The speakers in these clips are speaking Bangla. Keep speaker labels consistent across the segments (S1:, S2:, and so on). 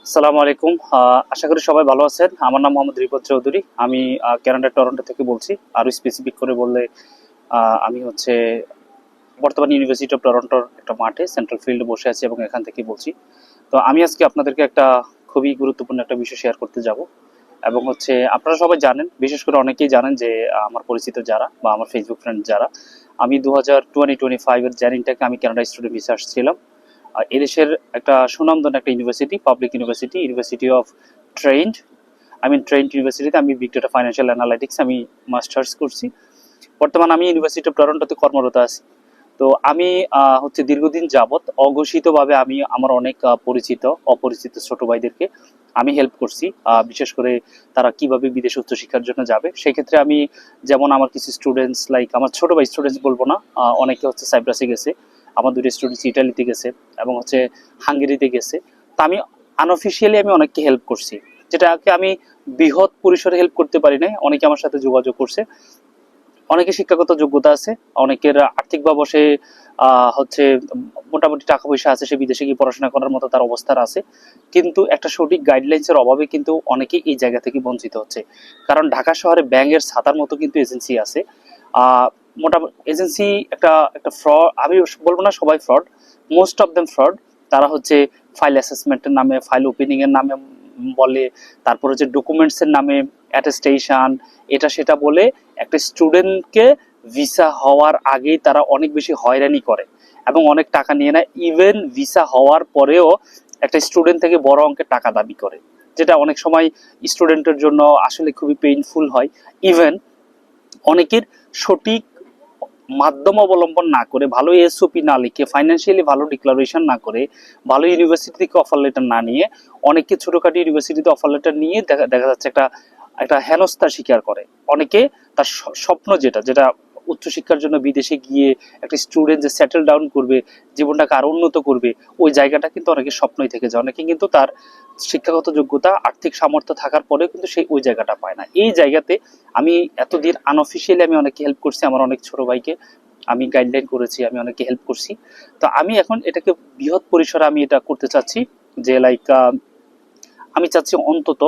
S1: আসসালামু আলাইকুম। আশা করি সবাই ভালো আছেন। আমার নাম মোহাম্মদ রিপন চৌধুরী। আমি কানাডার টরন্টো থেকে বলছি। আরো স্পেসিফিক করে বললে আমি হচ্ছে বর্তমানে ইউনিভার্সিটি অফ টরন্টোর একটা মাঠে সেন্ট্রাল ফিল্ডে বসে আছি এবং এখান থেকেই বলছি। তো আমি আজকে আপনাদেরকে একটা খুবই গুরুত্বপূর্ণ একটা বিষয় শেয়ার করতে যাব। এবং হচ্ছে আপনারা সবাই জানেন, বিশেষ করে অনেকেই জানেন যে আমার পরিচিত যারা বা আমার ফেসবুক ফ্রেন্ড যারা, আমি 2025 এর জানুয়ারিটাকে আমি কানাডা স্টুডেন্ট ভিসা আসছিলাম। এদেশের একটা সুনামধন্য একটা university, public university, university of trend. Trend ইউনিভার্সিটিতে আমি ভিক্টোরিয়া ফাইন্যান্সিয়াল অ্যানালাইটিক্স আমি মাস্টার্স করছি। বর্তমানে আমি ইউনিভার্সিটি অফ টরন্টোতে কর্মরত আছি। তো আমি হচ্ছে দীর্ঘদিন যাবৎ অঘোষিতভাবে আমি আমার অনেক পরিচিত অপরিচিত ছোট ভাইদেরকে আমি হেল্প করছি। বিশেষ করে তারা কিভাবে বিদেশে উচ্চশিক্ষার জন্য যাবে সেক্ষেত্রে আমি, যেমন আমার কিছু স্টুডেন্টস লাইক আমার ছোট ভাই স্টুডেন্টস বলবো না, অনেকে হচ্ছে সাইপ্রাসে গেছে, আমার দুটো স্টুডেন্টস ইটালিতে গেছে এবং হচ্ছে হাঙ্গেরিতে গেছে। তা আমি আনঅফিসিয়ালি আমি অনেককে হেল্প করছি, যেটাকে আমি বৃহৎ পরিসরে হেল্প করতে পারি নাই। অনেকে আমার সাথে যোগাযোগ করছে, অনেকের শিক্ষাগত যোগ্যতা আছে, অনেকের আর্থিকভাবে সে হচ্ছে মোটামুটি টাকা পয়সা আছে, সে বিদেশে গিয়ে পড়াশোনা করার মতো তার অবস্থার আছে, কিন্তু একটা সঠিক গাইডলাইন্সের অভাবে কিন্তু অনেকেই এই জায়গা থেকে বঞ্চিত হচ্ছে। কারণ ঢাকা শহরে ব্যাঙের ছাতার মতো কিন্তু এজেন্সি আছে। মোটামুটি এজেন্সি একটা একটা ফ্রড, আমি বলবো না সবাই fraud, most of them fraud. তারা হচ্ছে ফাইল অ্যাসেসমেন্টের নামে, ফাইল ওপেনিং এর নামে বলে, তারপর হচ্ছে ডকুমেন্টস এর নামে অ্যাটেস্টেশন, এটা সেটা বলে একটা স্টুডেন্টকে ভিসা হওয়ার আগেই তারা অনেক বেশি হয়রানি করে এবং অনেক টাকা নিয়ে নেয়। ইভেন ভিসা হওয়ার পরেও একটা স্টুডেন্ট থেকে বড় অঙ্কের টাকা দাবি করে, যেটা অনেক সময় স্টুডেন্টের জন্য আসলে খুবই পেইনফুল হয়। ইভেন অনেকের সঠিক মাধ্যম অবলম্বন না করে, ভালো এসওপি না লিখে, ফাইন্যান্সিয়ালি ভালো ডিক্লারেশন না করে, ভালো ইউনিভার্সিটি থেকে অফার লেটার না নিয়ে, অনেকে ছোটখাটো ইউনিভার্সিটিতে অফার লেটার নিয়ে দেখা দেখা যাচ্ছে একটা একটা হেনস্থার শিকার করে। অনেকে তার স্বপ্ন যেটা যেটা উচ্চশিক্ষার জন্য বিদেশে গিয়ে একটা স্টুডেন্ট যে সেটেল ডাউন করবে, জীবনটাকে আরো উন্নত করবে, ওই জায়গাটা কিন্তু অনেকের স্বপ্নই থেকে যায়। অনেকে কিন্তু তার শিক্ষাগত যোগ্যতা, আর্থিক সামর্থ্য থাকার পরেও কিন্তু সেই ওই জায়গাটা পায় না। এই জায়গাতে আমি এতদিন আনঅফিসিয়ালি আমি অনেকে হেল্প করছি, আমার অনেক ছোট ভাইকে আমি গাইডলাইন করেছি, আমি অনেকে হেল্প করছি। তো আমি এখন এটাকে বৃহৎ পরিসরে আমি এটা করতে চাচ্ছি, যে লাইক আমি চাচ্ছি অন্তত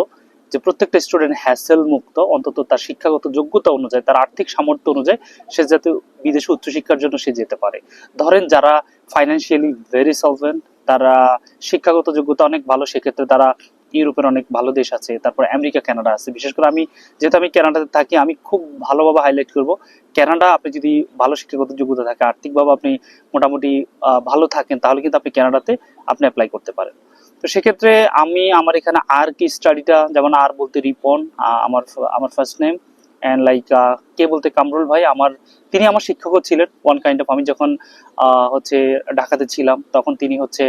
S1: যে প্রত্যেকটা স্টুডেন্ট হ্যাসেল মুক্ত, অন্তত তার শিক্ষাগত যোগ্যতা অনুযায়ী, তার আর্থিক সামর্থ্য অনুযায়ী সে যাতে বিদেশে উচ্চশিক্ষার জন্য সে যেতে পারে। ধরেন যারা ফাইন্যান্সিয়ালি ভেরি সলভেন্ট, তারা শিক্ষাগত যোগ্যতা অনেক ভালো, সেক্ষেত্রে তারা ইউরোপের অনেক ভালো দেশ আছে, তারপর আমেরিকা, কানাডা আছে। বিশেষ করে আমি, যেহেতু আমি কানাডাতে থাকি, আমি খুব ভালোভাবে হাইলাইট করব কানাডা। আপনি যদি ভালো শিক্ষাগত যোগ্যতা থাকে, আর্থিকভাবে আপনি মোটামুটি ভালো থাকেন, তাহলে কিন্তু আপনি কানাডাতে আপনি অ্যাপ্লাই করতে পারেন। তো সেক্ষেত্রে আমি আমার এখানে আর কি স্টাডিটা, যেমন আর বলতে রিপন, আমার আমার ফার্স্ট নেম, অ্যান্ড লাইক কে বলতে কামরুল ভাই, আমার তিনি আমার শিক্ষকও ছিলেন ওয়ান কাইন্ড অফ। আমি যখন হচ্ছে ঢাকাতে ছিলাম তখন তিনি হচ্ছে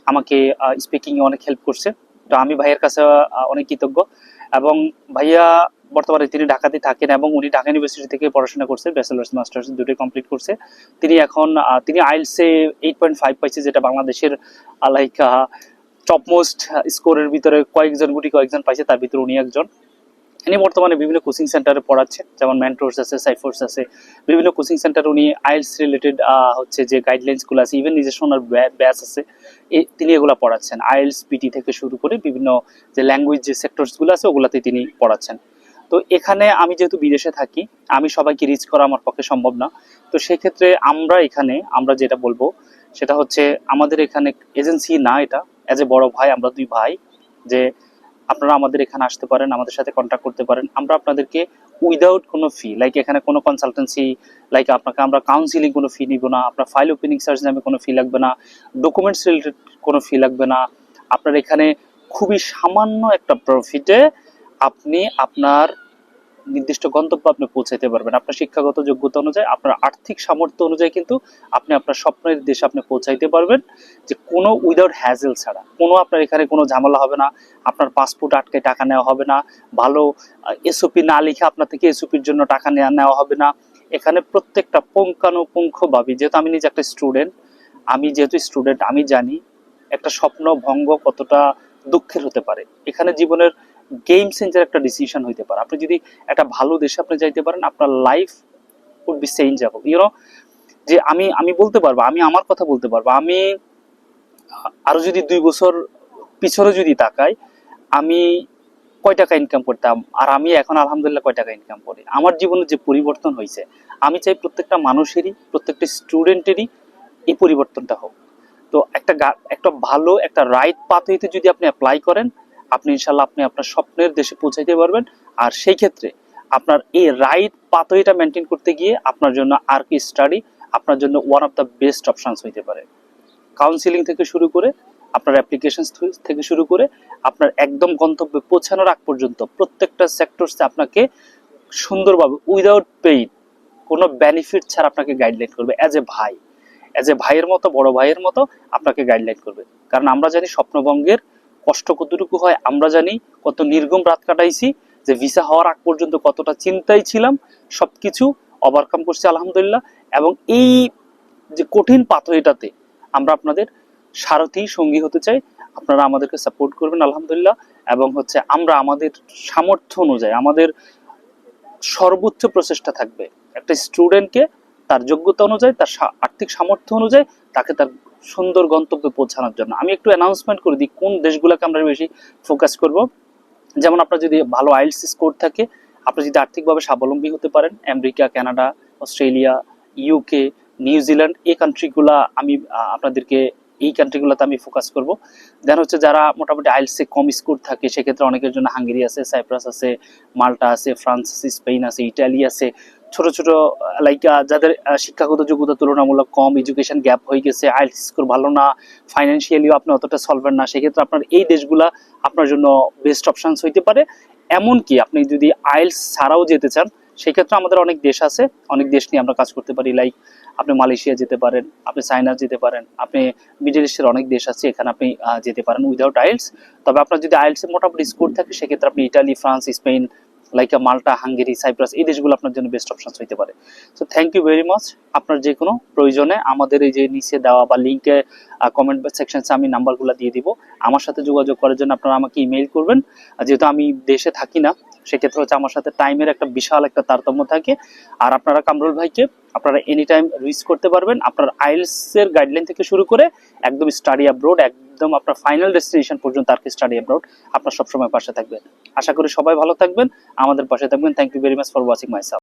S1: আমাকে স্পিকিং এ অনেক হেল্প করছে। তো আমি ভাইয়ের কাছে অনেক কৃতজ্ঞ। এবং ভাইয়া বর্তমানে তিনি ঢাকাতে থাকেন এবং উনি ঢাকা ইউনিভার্সিটি থেকে পড়াশোনা করছে, ব্যাচেলার্স মাস্টার্স দুটোই কমপ্লিট করছে। তিনি এখন তিনি আইএলটিএস এ 8.5 পাইছে, যেটা বাংলাদেশের লাইক টপমোস্ট স্কোরের ভিতরে কয়েকজন পাইছে, তার ভিতরে উনি একজন। ইনি বর্তমানে বিভিন্ন কোচিং সেন্টারে পড়াচ্ছেন, যেমন মেন্টরস আছে, সাইফোর্স আছে, বিভিন্ন কোচিং সেন্টার উনি আইএলটিএস রিলেটেড হচ্ছে যে গাইডলাইন্স গুলো আছে, ইভেন নিজস্ব ওনার ব্যাচ আছে, তিনি এগুলা পড়াচ্ছেন। আইএলটিএস পিটি থেকে শুরু করে বিভিন্ন যে ল্যাঙ্গুয়েজ যে সেক্টরস গুলো আছে ওগুলাতে তিনি পড়াচ্ছেন। তো এখানে আমি যেহেতু বিদেশে থাকি, আমি সবাইকে রিচ করা আমার পক্ষে সম্ভব না। তো সেক্ষেত্রে আমরা যেটা বলবো সেটা হচ্ছে, আমাদের এখানে এজেন্সি না, এটা এজ এ বড় ভাই, আমরা দুই ভাই, যে আপনারা আমাদের এখানে আসতে পারেন, আমাদের সাথে কন্ট্যাক্ট করতে পারেন। আমরা আপনাদেরকে উইদাউট কোনো ফি, লাইক এখানে কোনো কনসালটেন্সি, লাইক আপনাকে আমরা কাউন্সিলিং কোনো ফি নিব না, আপনার ফাইল ওপেনিং চার্জ নামে কোনো ফি লাগবে না, ডকুমেন্টস রিলেটেড কোনো ফি লাগবে না। আপনার এখানে খুবই সামান্য একটা প্রফিটে আপনি আপনার নির্দিষ্ট গন্তব্য আপনি পৌঁছাইতে পারবেন। আপনার শিক্ষাগত যোগ্যতা অনুযায়ী, আপনার আর্থিক সামর্থ্য অনুযায়ী কিন্তু আপনি আপনার স্বপ্নের দেশে আপনি পৌঁছাইতে পারবেন, যে কোনো উইদাউট হ্যাজেল ছাড়া। কোনো আপনার এখানে কোনো ঝামেলা হবে না, আপনার পাসপোর্ট আটকে টাকা নেওয়া হবে না, ভালো এসওপি না লিখে আপনার থেকে এসওপির জন্য টাকা নেওয়া হবে না। এখানে প্রত্যেকটা পুঙ্খানুপুঙ্খভাবে, যেহেতু আমি নিজে একটা স্টুডেন্ট, আমি জানি একটা স্বপ্ন ভঙ্গ কতটা দুঃখের হতে পারে। এখানে জীবনের গেম চেঞ্জার একটা ডিসিশন হইতে পারে। আপনি যদি একটা ভালো দেশে আপনি যাইতে পারেন, আপনার লাইফ উড বি চেঞ্জেবল, যে আমি বলতে পারবো, আমি আমার কথা বলতে পারবো, আমি আরো যদি 2 বছর পিছনে যদি তাকাই, আমি কয় টাকা ইনকাম করতাম আর আমি এখন আলহামদুলিল্লাহ কয় টাকা ইনকাম করি, আমার জীবনে যে পরিবর্তন হয়েছে, আমি চাই প্রত্যেকটা মানুষেরই, প্রত্যেকটা স্টুডেন্টেরই এই পরিবর্তনটা হোক। তো একটা ভালো একটা রাইট পাথওয়েতে যদি আপনি অ্যাপ্লাই করেন, আপনি ইনশাল্লাহ আপনি আপনার স্বপ্নের দেশে পৌঁছাইতে পারবেন। আর সেই ক্ষেত্রে আপনার এই রাইট পাথওয়েটা মেনটেন করতে গিয়ে আপনার জন্য আরকি স্টাডি আপনার জন্য one of the best options হইতে পারে। কাউন্সিলিং থেকে শুরু করে আপনার অ্যাপ্লিকেশন থেকে শুরু করে আপনার একদম গন্তব্যে পৌঁছানোর আগ পর্যন্ত প্রত্যেকটা সেক্টরসে আপনাকে সুন্দরভাবে উইদাউট পেইড, কোনো বেনিফিট ছাড়া আপনাকে গাইডলাইন করবে। অ্যাজ এ ভাইয়ের মতো, বড় ভাইয়ের মতো আপনাকে গাইডলাইন করবে। কারণ আমরা জানি স্বপ্নভঙ্গের কষ্ট কতটুকু হয়, আমরা জানি কত নির্গম রাত কাটাইছি, যে ভিসা হওয়ার আগ পর্যন্ত কতটা চিন্তায় ছিলাম, সবকিছু ওভারকাম করছি আলহামদুলিল্লাহ। এবং এই যে কঠিন পাথওয়েটাতে আমরা আপনাদের সারথি সঙ্গী হতে চাই, আপনারা আমাদেরকে সাপোর্ট করবেন আলহামদুলিল্লাহ। এবং হচ্ছে আমরা আমাদের সামর্থ্য অনুযায়ী আমাদের সর্বোচ্চ প্রচেষ্টা থাকবে একটা স্টুডেন্টকে তার যোগ্যতা অনুযায়ী, তার আর্থিক সামর্থ্য অনুযায়ী তাকে তার সুন্দর গন্তব্যে পৌঁছানোর জন্য। আমি একটু অ্যানাউন্সমেন্ট করে দিই কোন দেশগুলোকে আমরা বেশি ফোকাস করব। যেমন আপনার যদি ভালো আইএলটিএস স্কোর থাকে, আপনি যদি আর্থিকভাবে স্বাবলম্বী হতে পারেন, America, Canada, Australia, UK, New Zealand, এই কান্ট্রিগুলা আমি আপনাদেরকে এই কান্ট্রিগুলোতে আমি ফোকাস করব। দেন হচ্ছে যারা মোটামুটি আইএলটিএসে কম স্কোর থাকে, সেক্ষেত্রে অনেকের জন্য হাঙ্গেরি আছে, সাইপ্রাস আছে, মাল্টা আছে, ফ্রান্স আছে, স্পেন আছে, ইটালি আছে। ছোট ছোট লাইক যাদের শিক্ষাগত যোগ্যতা তুলনামূলক কম, এডুকেশন গ্যাপ হয়ে গেছে, আইএলটিএস স্কোর ভালো না, ফাইন্যান্সিয়ালিও আপনি অতটা সলভেন্ট না, সেক্ষেত্রে আপনার এই দেশগুলা আপনার জন্য বেস্ট অপশনস হইতে পারে। এমনকি আপনি যদি আইএলটিএস ছাড়াও যেতে চান, সেক্ষেত্রে আমাদের অনেক দেশ আছে, অনেক দেশ নিয়ে আমরা কাজ করতে পারি। লাইক আপনি মালয়েশিয়া যেতে পারেন, আপনি চায়না যেতে পারেন, আপনি মিডল ইস্টের অনেক দেশ আছে, এখানে আপনি যেতে পারেন উইদাউট আইএলটিএস। তবে আপনার যদি আইএলটিএস মোটামুটি স্কোর থাকে, সেক্ষেত্রে আপনি Italy, France, Spain, like Malta, Hungary, Cyprus, এই দেশগুলো আপনার জন্য বেস্ট অপশন হইতে পারে। So thank you very much. আপনার যে কোনো প্রয়োজনে আমাদের এই যে নিচে দেওয়া বা লিঙ্কে কমেন্ট সেকশনসে আমি নাম্বারগুলো দিয়ে দিব, আমার সাথে যোগাযোগ করার জন্য আপনারা আমাকে ইমেইল করবেন। যেহেতু আমি দেশে থাকি না, সেক্ষেত্রে হচ্ছে আমার সাথে টাইমের একটা বিশাল একটা তারতম্য থাকে। আর আপনারা কামরুল ভাইকে আপনারা এনি টাইম রিচ করতে পারবেন, আপনার আইএলটিএস এর গাইডলাইন থেকে শুরু করে একদম স্টাডি অ্যাব্রোড, একদম আপনার ফাইনাল ডেস্টিনেশন পর্যন্ত আর কি স্টাডি অ্যাব্রোড আপনার সবসময় পাশে থাকবেন। আশা করি সবাই ভালো থাকবেন, আমাদের পাশে থাকবেন। Thank you very much for watching my self.